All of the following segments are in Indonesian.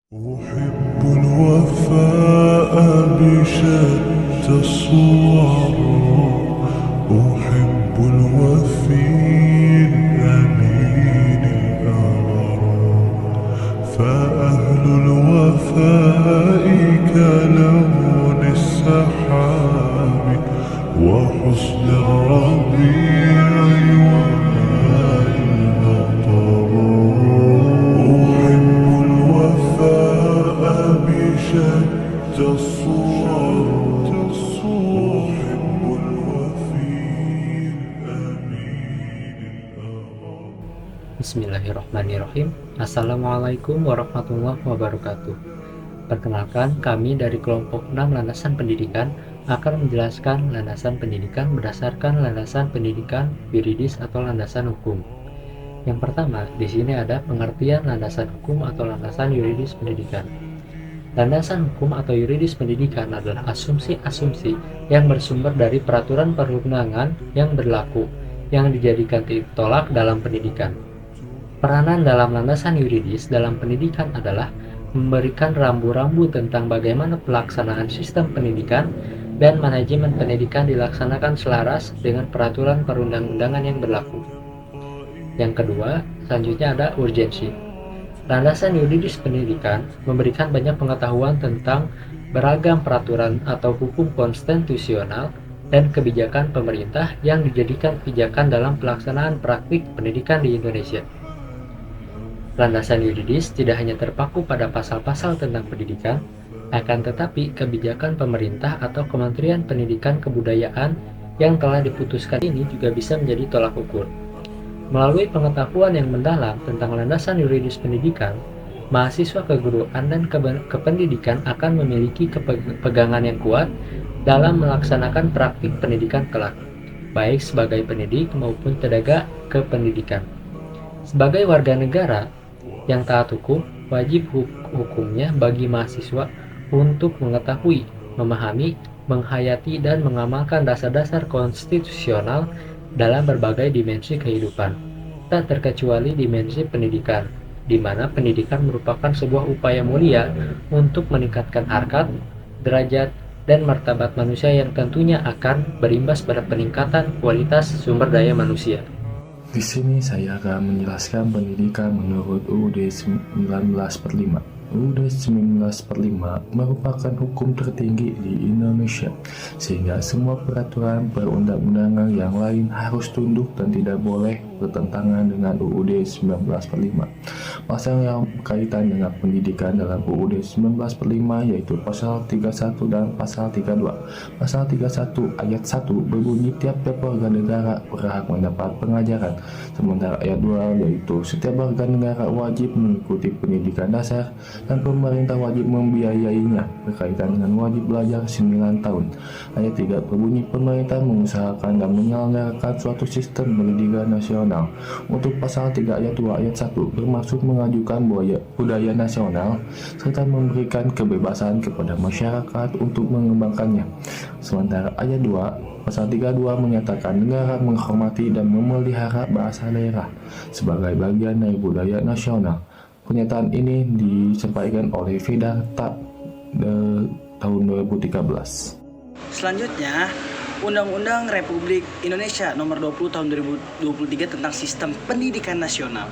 أحب الوفاء بشتى الصور. أحب الوفي الأمين الأغر. فأهل الوفاء كلون السحاب وحسن الربيع وماء المطر. أحب الوفاء بشتى الصور. أحب الوفي الأمين الأغر. Bismillahirrahmanirrahim. Assalamualaikum warahmatullahi wabarakatuh. Perkenalkan, kami dari kelompok 6 landasan pendidikan akan menjelaskan landasan pendidikan berdasarkan landasan pendidikan yuridis atau landasan hukum. Yang pertama, di sini ada pengertian landasan hukum atau landasan yuridis pendidikan. Landasan hukum atau yuridis pendidikan adalah asumsi-asumsi yang bersumber dari peraturan perundangan yang berlaku yang dijadikan titik tolak dalam pendidikan. Peranan dalam landasan yuridis dalam pendidikan adalah memberikan rambu-rambu tentang bagaimana pelaksanaan sistem pendidikan dan manajemen pendidikan dilaksanakan selaras dengan peraturan perundang-undangan yang berlaku. Yang kedua, selanjutnya ada urgensi. Landasan yuridis pendidikan memberikan banyak pengetahuan tentang beragam peraturan atau hukum konstitusional dan kebijakan pemerintah yang dijadikan pijakan dalam pelaksanaan praktik pendidikan di Indonesia. Landasan yuridis tidak hanya terpaku pada pasal-pasal tentang pendidikan, akan tetapi kebijakan pemerintah atau Kementerian Pendidikan Kebudayaan yang telah diputuskan ini juga bisa menjadi tolak ukur. Melalui pengetahuan yang mendalam tentang landasan yuridis pendidikan, mahasiswa keguruan dan kependidikan akan memiliki pegangan yang kuat dalam melaksanakan praktik pendidikan kelak, baik sebagai pendidik maupun tenaga kependidikan. Sebagai warga negara yang taat hukum, wajib hukumnya bagi mahasiswa untuk mengetahui, memahami, menghayati, dan mengamalkan dasar-dasar konstitusional dalam berbagai dimensi kehidupan, tak terkecuali dimensi pendidikan, di mana pendidikan merupakan sebuah upaya mulia untuk meningkatkan harkat, derajat, dan martabat manusia yang tentunya akan berimbas pada peningkatan kualitas sumber daya manusia. Di sini saya akan menjelaskan pendidikan menurut UUD 1945. UUD 1945 merupakan hukum tertinggi di Indonesia, sehingga semua peraturan perundang-undangan yang lain harus tunduk dan tidak boleh bertentangan dengan UUD 1945. Pasal yang berkaitan dengan pendidikan dalam UUD 1945 yaitu pasal 31 dan pasal 32. Pasal 31 ayat 1 berbunyi tiap-tiap warga negara berhak mendapat pengajaran. Sementara ayat 2 yaitu setiap warga negara wajib mengikuti pendidikan dasar dan pemerintah wajib membiayainya berkaitan dengan wajib belajar 9 tahun. Ayat 3 berbunyi pemerintah mengusahakan dan menyelenggarakan suatu sistem pendidikan nasional. Untuk pasal 3 ayat 2 ayat 1 bermaksud mengajukan budaya nasional serta memberikan kebebasan kepada masyarakat untuk mengembangkannya. Sementara ayat 2 pasal 32 menyatakan negara menghormati dan memelihara bahasa daerah sebagai bagian dari budaya nasional. Pernyataan ini disampaikan oleh Vedanta tahun 2013. Selanjutnya, Undang-Undang Republik Indonesia Nomor 20 Tahun 2023 tentang Sistem Pendidikan Nasional.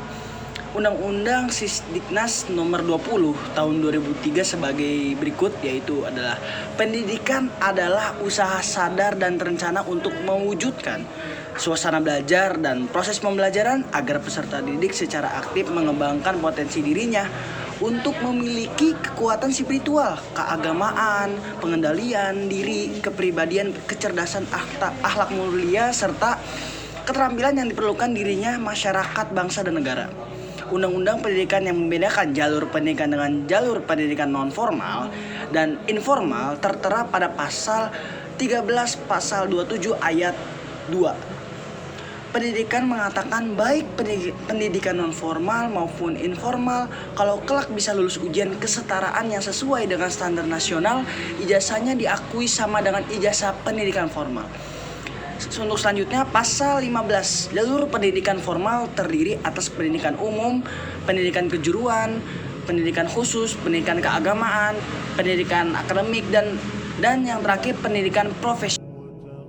Undang-Undang Sisdiknas Nomor 20 Tahun 2003 sebagai berikut, yaitu adalah pendidikan adalah usaha sadar dan terencana untuk mewujudkan suasana belajar dan proses pembelajaran agar peserta didik secara aktif mengembangkan potensi dirinya untuk memiliki kekuatan spiritual, keagamaan, pengendalian diri, kepribadian, kecerdasan, akhlak mulia, serta keterampilan yang diperlukan dirinya, masyarakat, bangsa, dan negara. Undang-undang pendidikan yang membedakan jalur pendidikan dengan jalur pendidikan non-formal dan informal tertera pada pasal 13 pasal 27 ayat 2. Pendidikan mengatakan baik pendidikan non-formal maupun informal, kalau kelak bisa lulus ujian kesetaraan yang sesuai dengan standar nasional, ijazahnya diakui sama dengan ijazah pendidikan formal. Untuk selanjutnya, pasal 15, jalur pendidikan formal terdiri atas pendidikan umum, pendidikan kejuruan, pendidikan khusus, pendidikan keagamaan, pendidikan akademik, dan yang terakhir pendidikan profesional.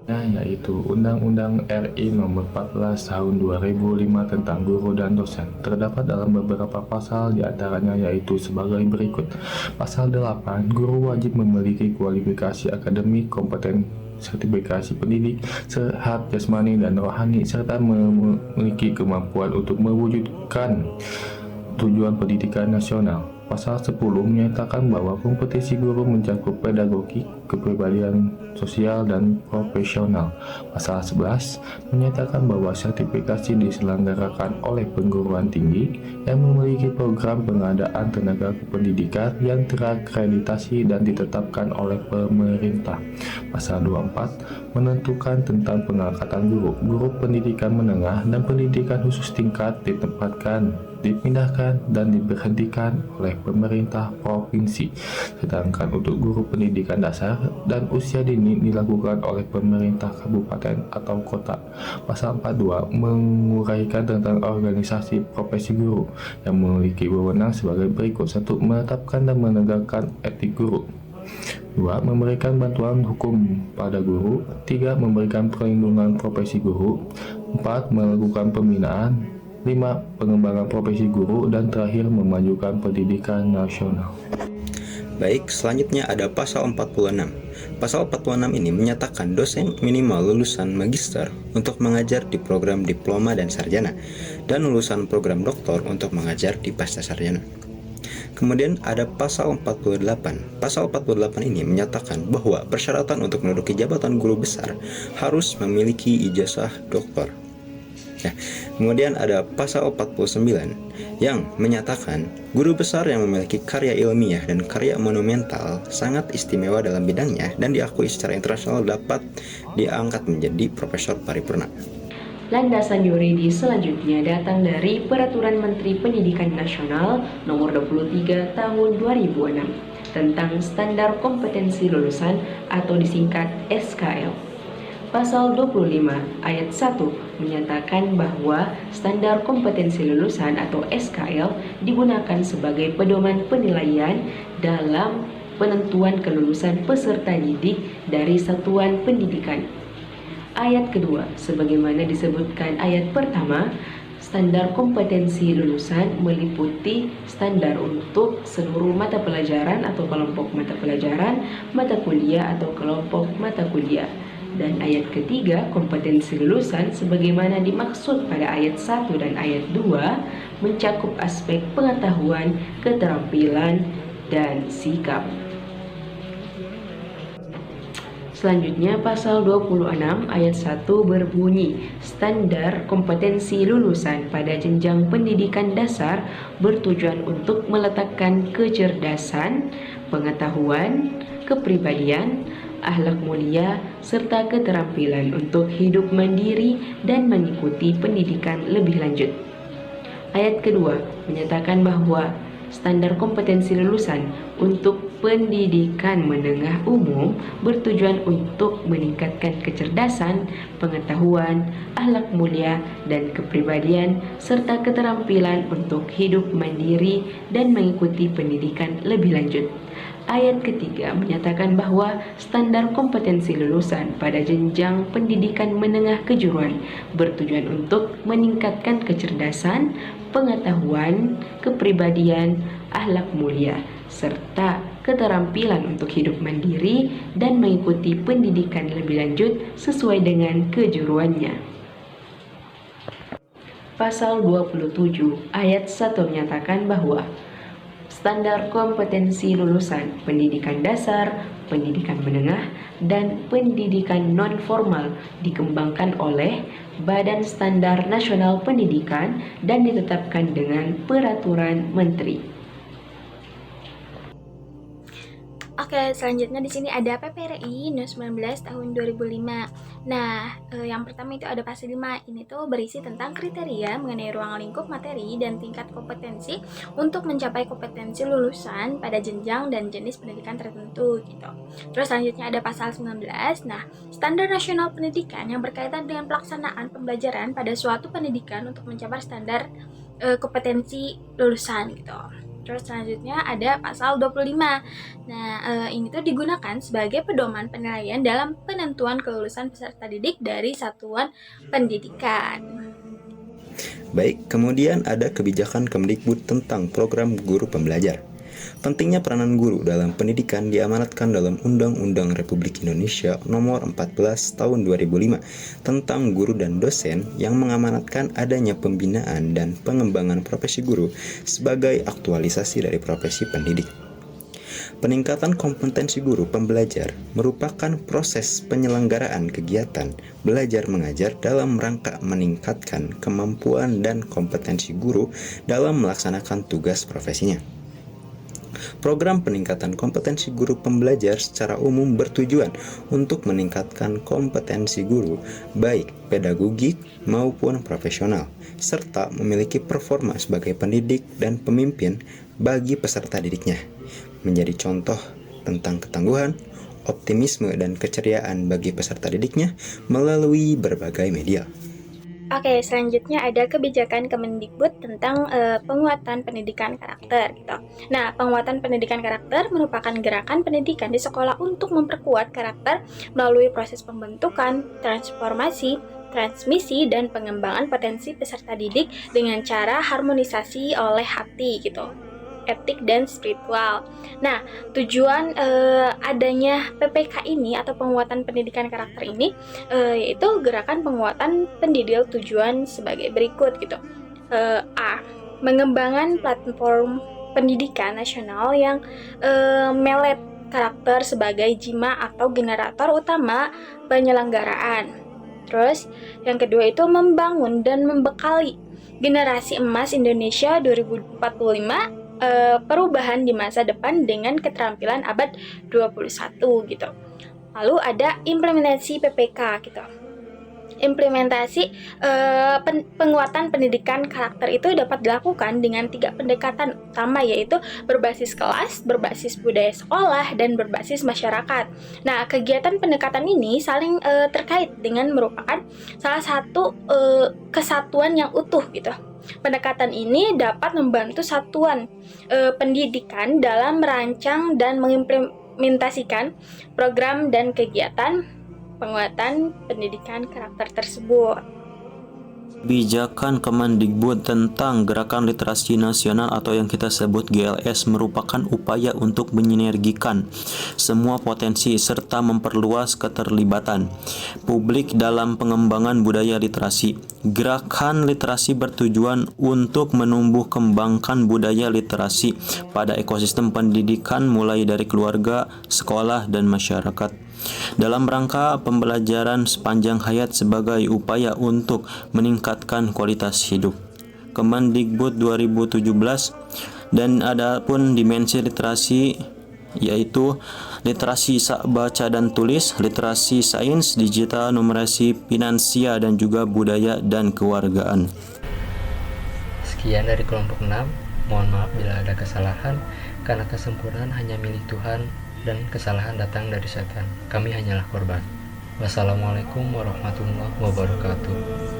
Yaitu Undang-Undang RI Nomor 14 Tahun 2005 tentang guru dan dosen. Terdapat dalam beberapa pasal, diantaranya yaitu sebagai berikut. Pasal 8, guru wajib memiliki kualifikasi akademik, kompeten, sertifikasi pendidik, sehat jasmani dan rohani, serta memiliki kemampuan untuk mewujudkan tujuan pendidikan nasional. Pasal 10 menyatakan bahwa kompetisi guru mencakup pedagogik, kepribadian sosial, dan profesional. Pasal 11 menyatakan bahwa sertifikasi diselenggarakan oleh perguruan tinggi yang memiliki program pengadaan tenaga pendidikan yang terakreditasi dan ditetapkan oleh pemerintah. Pasal 24 menentukan tentang pengangkatan guru, guru pendidikan menengah dan pendidikan khusus tingkat ditempatkan, dipindahkan, dan diberhentikan oleh pemerintah provinsi. Sedangkan untuk guru pendidikan dasar dan usia dini dilakukan oleh pemerintah kabupaten atau kota. Pasal 42 menguraikan tentang organisasi profesi guru yang memiliki wewenang sebagai berikut. 1. Menetapkan dan menegakkan etik guru. 2. Memberikan bantuan hukum pada guru. 3. Memberikan perlindungan profesi guru. 4. Melakukan pembinaan. 5. Pengembangan profesi guru, dan terakhir memajukan pendidikan nasional. Baik, selanjutnya ada pasal 46. Pasal 46 ini menyatakan dosen minimal lulusan magister untuk mengajar di program diploma dan sarjana, dan lulusan program doktor untuk mengajar di pasca sarjana. Kemudian ada pasal 48. Pasal 48 ini menyatakan bahwa persyaratan untuk menduduki jabatan guru besar harus memiliki ijazah doktor. Ya, kemudian ada pasal 49 yang menyatakan guru besar yang memiliki karya ilmiah dan karya monumental sangat istimewa dalam bidangnya dan diakui secara internasional dapat diangkat menjadi profesor paripurna. Landasan yuridis selanjutnya datang dari Peraturan Menteri Pendidikan Nasional Nomor 23 Tahun 2006 tentang Standar Kompetensi Lulusan atau disingkat SKL. Pasal 25 ayat 1 menyatakan bahwa standar kompetensi lulusan atau SKL digunakan sebagai pedoman penilaian dalam penentuan kelulusan peserta didik dari satuan pendidikan. Ayat kedua, sebagaimana disebutkan ayat pertama, standar kompetensi lulusan meliputi standar untuk seluruh mata pelajaran atau kelompok mata pelajaran, mata kuliah atau kelompok mata kuliah. Dan ayat ketiga, kompetensi lulusan sebagaimana dimaksud pada ayat 1 dan ayat 2 mencakup aspek pengetahuan, keterampilan, dan sikap. Selanjutnya pasal 26 ayat 1 berbunyi, standar kompetensi lulusan pada jenjang pendidikan dasar bertujuan untuk meletakkan kecerdasan, pengetahuan, kepribadian, akhlak mulia, serta keterampilan untuk hidup mandiri dan mengikuti pendidikan lebih lanjut. Ayat kedua menyatakan bahwa standar kompetensi lulusan untuk pendidikan menengah umum bertujuan untuk meningkatkan kecerdasan, pengetahuan, akhlak mulia, dan kepribadian, serta keterampilan untuk hidup mandiri dan mengikuti pendidikan lebih lanjut. Ayat ketiga menyatakan bahwa standar kompetensi lulusan pada jenjang pendidikan menengah kejuruan bertujuan untuk meningkatkan kecerdasan, pengetahuan, kepribadian, akhlak mulia, serta keterampilan untuk hidup mandiri dan mengikuti pendidikan lebih lanjut sesuai dengan kejuruannya. Pasal 27 ayat 1 menyatakan bahwa standar kompetensi lulusan pendidikan dasar, pendidikan menengah, dan pendidikan non-formal dikembangkan oleh Badan Standar Nasional Pendidikan dan ditetapkan dengan Peraturan Menteri. Oke, selanjutnya di sini ada PPRI No. 19 tahun 2005. Nah, yang pertama itu ada pasal 5. Ini tuh berisi tentang kriteria mengenai ruang lingkup materi dan tingkat kompetensi untuk mencapai kompetensi lulusan pada jenjang dan jenis pendidikan tertentu gitu. Terus selanjutnya ada pasal 19. Nah, standar nasional pendidikan yang berkaitan dengan pelaksanaan pembelajaran pada suatu pendidikan untuk mencapai standar kompetensi lulusan gitu. Terus selanjutnya ada pasal 25. Nah, ini tuh digunakan sebagai pedoman penilaian dalam penentuan kelulusan peserta didik dari satuan pendidikan. Baik, kemudian ada kebijakan Kemdikbud tentang program guru pembelajar. Pentingnya peranan guru dalam pendidikan diamanatkan dalam Undang-Undang Republik Indonesia Nomor 14 Tahun 2005 tentang guru dan dosen yang mengamanatkan adanya pembinaan dan pengembangan profesi guru sebagai aktualisasi dari profesi pendidik. Peningkatan kompetensi guru pembelajar merupakan proses penyelenggaraan kegiatan belajar mengajar dalam rangka meningkatkan kemampuan dan kompetensi guru dalam melaksanakan tugas profesinya. Program peningkatan kompetensi guru pembelajar secara umum bertujuan untuk meningkatkan kompetensi guru baik pedagogik maupun profesional, serta memiliki performa sebagai pendidik dan pemimpin bagi peserta didiknya, menjadi contoh tentang ketangguhan, optimisme, dan keceriaan bagi peserta didiknya melalui berbagai media. Oke, selanjutnya ada kebijakan Kemendikbud tentang penguatan pendidikan karakter gitu. Nah, penguatan pendidikan karakter merupakan gerakan pendidikan di sekolah untuk memperkuat karakter melalui proses pembentukan, transformasi, transmisi, dan pengembangan potensi peserta didik dengan cara harmonisasi oleh hati gitu, etik dan spiritual. Nah, tujuan adanya PPK ini atau penguatan pendidikan karakter ini yaitu gerakan penguatan pendidik tujuan sebagai berikut gitu. A. Mengembangkan platform pendidikan nasional yang melet karakter sebagai jima atau generator utama penyelenggaraan. Terus yang kedua itu membangun dan membekali generasi emas Indonesia 2045 perubahan di masa depan dengan keterampilan abad 21 gitu. Lalu ada implementasi PPK gitu. Implementasi penguatan pendidikan karakter itu dapat dilakukan dengan 3 pendekatan utama, yaitu berbasis kelas, berbasis budaya sekolah, dan berbasis masyarakat. Nah, kegiatan pendekatan ini saling terkait dengan merupakan salah satu kesatuan yang utuh gitu. Pendekatan ini dapat membantu satuan pendidikan dalam merancang dan mengimplementasikan program dan kegiatan penguatan pendidikan karakter tersebut. Kebijakan Kemendikbud tentang Gerakan Literasi Nasional atau yang kita sebut GLS merupakan upaya untuk menyinergikan semua potensi serta memperluas keterlibatan publik dalam pengembangan budaya literasi. Gerakan literasi bertujuan untuk menumbuh kembangkan budaya literasi pada ekosistem pendidikan mulai dari keluarga, sekolah, dan masyarakat dalam rangka pembelajaran sepanjang hayat sebagai upaya untuk meningkatkan kualitas hidup. Kemendikbud 2017 dan adapun dimensi literasi yaitu literasi baca dan tulis, literasi sains, digital, numerasi, finansial, dan juga budaya dan kewargaan. Sekian dari kelompok 6. Mohon maaf bila ada kesalahan, karena kesempurnaan hanya milik Tuhan dan kesalahan datang dari setan. Kami hanyalah korban. Wassalamualaikum warahmatullahi wabarakatuh.